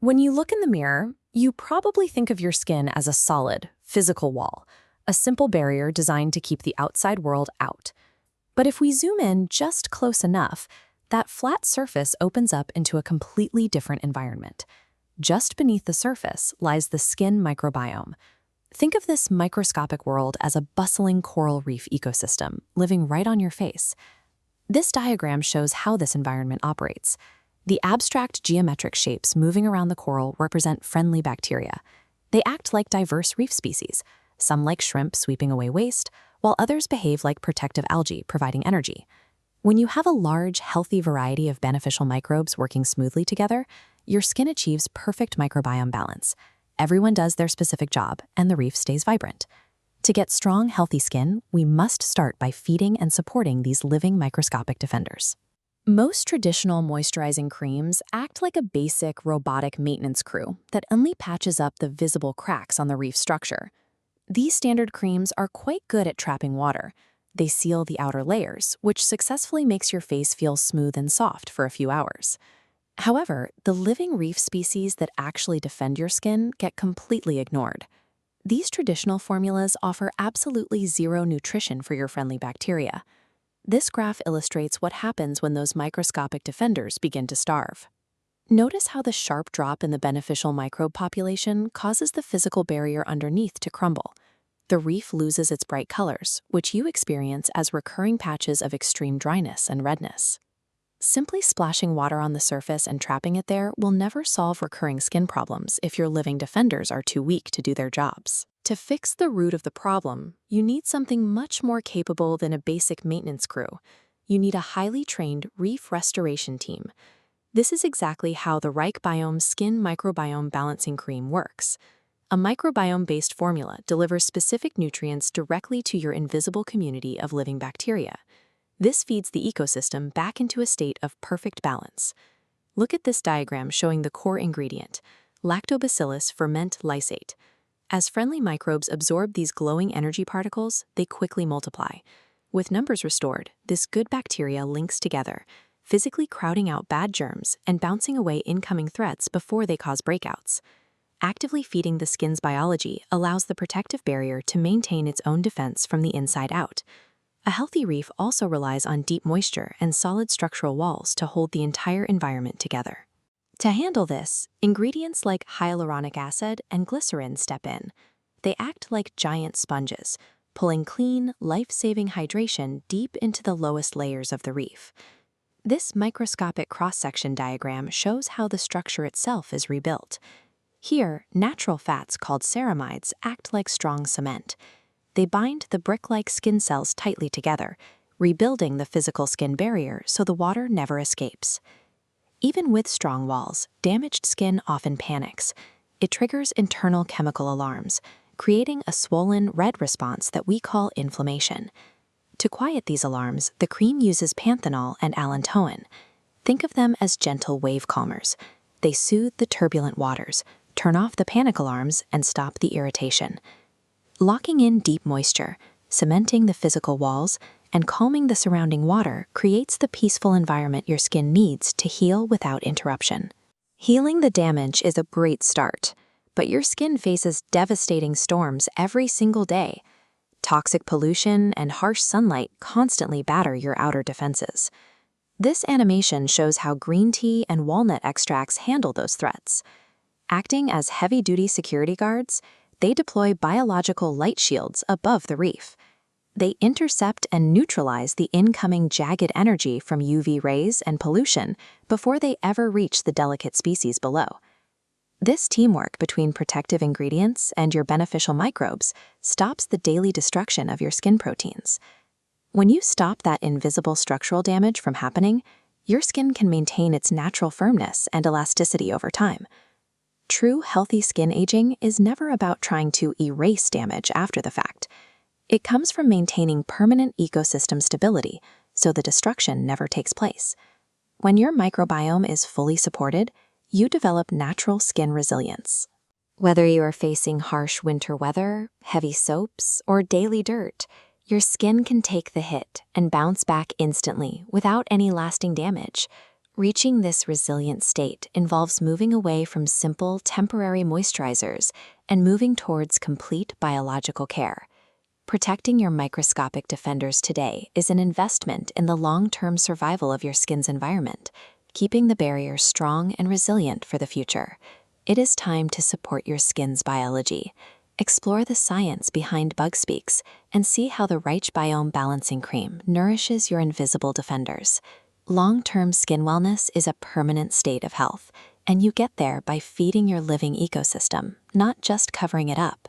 When you look in the mirror, you probably think of your skin as a solid, physical wall, a simple barrier designed to keep the outside world out. But if we zoom in just close enough, that flat surface opens up into a completely different environment. Just beneath the surface lies the skin microbiome. Think of this microscopic world as a bustling coral reef ecosystem living right on your face. This diagram shows how this environment operates. The abstract geometric shapes moving around the coral represent friendly bacteria. They act like diverse reef species, some like shrimp sweeping away waste, while others behave like protective algae providing energy. When you have a large, healthy variety of beneficial microbes working smoothly together, your skin achieves perfect microbiome balance. Everyone does their specific job, and the reef stays vibrant. To get strong, healthy skin, we must start by feeding and supporting these living microscopic defenders. Most traditional moisturizing creams act like a basic robotic maintenance crew that only patches up the visible cracks on the reef structure. These standard creams are quite good at trapping water. They seal the outer layers, which successfully makes your face feel smooth and soft for a few hours. However, the living reef species that actually defend your skin get completely ignored. These traditional formulas offer absolutely zero nutrition for your friendly bacteria. This graph illustrates what happens when those microscopic defenders begin to starve. Notice how the sharp drop in the beneficial microbe population causes the physical barrier underneath to crumble. The reef loses its bright colors, which you experience as recurring patches of extreme dryness and redness. Simply splashing water on the surface and trapping it there will never solve recurring skin problems if your living defenders are too weak to do their jobs. To fix the root of the problem, you need something much more capable than a basic maintenance crew. You need a highly trained reef restoration team. This is exactly how the RychBiome Skin Microbiome Balancing Cream works. A microbiome-based formula delivers specific nutrients directly to your invisible community of living bacteria. This feeds the ecosystem back into a state of perfect balance. Look at this diagram showing the core ingredient, Lactobacillus Ferment Lysate. As friendly microbes absorb these glowing energy particles, they quickly multiply. With numbers restored, this good bacteria links together, physically crowding out bad germs and bouncing away incoming threats before they cause breakouts. Actively feeding the skin's biology allows the protective barrier to maintain its own defense from the inside out. A healthy reef also relies on deep moisture and solid structural walls to hold the entire environment together. To handle this, ingredients like hyaluronic acid and glycerin step in. They act like giant sponges, pulling clean, life-saving hydration deep into the lowest layers of the reef. This microscopic cross-section diagram shows how the structure itself is rebuilt. Here, natural fats called ceramides act like strong cement. They bind the brick-like skin cells tightly together, rebuilding the physical skin barrier so the water never escapes. Even with strong walls, damaged skin often panics. It triggers internal chemical alarms, creating a swollen red response that we call inflammation. To quiet these alarms, the cream uses panthenol and allantoin. Think of them as gentle wave calmers. They soothe the turbulent waters, turn off the panic alarms, and stop the irritation. Locking in deep moisture, cementing the physical walls, and calming the surrounding water creates the peaceful environment your skin needs to heal without interruption. Healing the damage is a great start, but your skin faces devastating storms every single day. Toxic pollution and harsh sunlight constantly batter your outer defenses. This animation shows how green tea and walnut extracts handle those threats. Acting as heavy-duty security guards, they deploy biological light shields above the reef. They intercept and neutralize the incoming jagged energy from UV rays and pollution before they ever reach the delicate species below. This teamwork between protective ingredients and your beneficial microbes stops the daily destruction of your skin proteins. When you stop that invisible structural damage from happening, your skin can maintain its natural firmness and elasticity over time. True healthy skin aging is never about trying to erase damage after the fact. It comes from maintaining permanent ecosystem stability so the destruction never takes place. When your microbiome is fully supported, you develop natural skin resilience. Whether you are facing harsh winter weather, heavy soaps, or daily dirt, your skin can take the hit and bounce back instantly without any lasting damage. Reaching this resilient state involves moving away from simple, temporary moisturizers and moving towards complete biological care. Protecting your microscopic defenders today is an investment in the long-term survival of your skin's environment, keeping the barrier strong and resilient for the future. It is time to support your skin's biology. Explore the science behind bug speaks and see how the RychBiome Balancing Cream nourishes your invisible defenders. Long-term skin wellness is a permanent state of health, and you get there by feeding your living ecosystem, not just covering it up.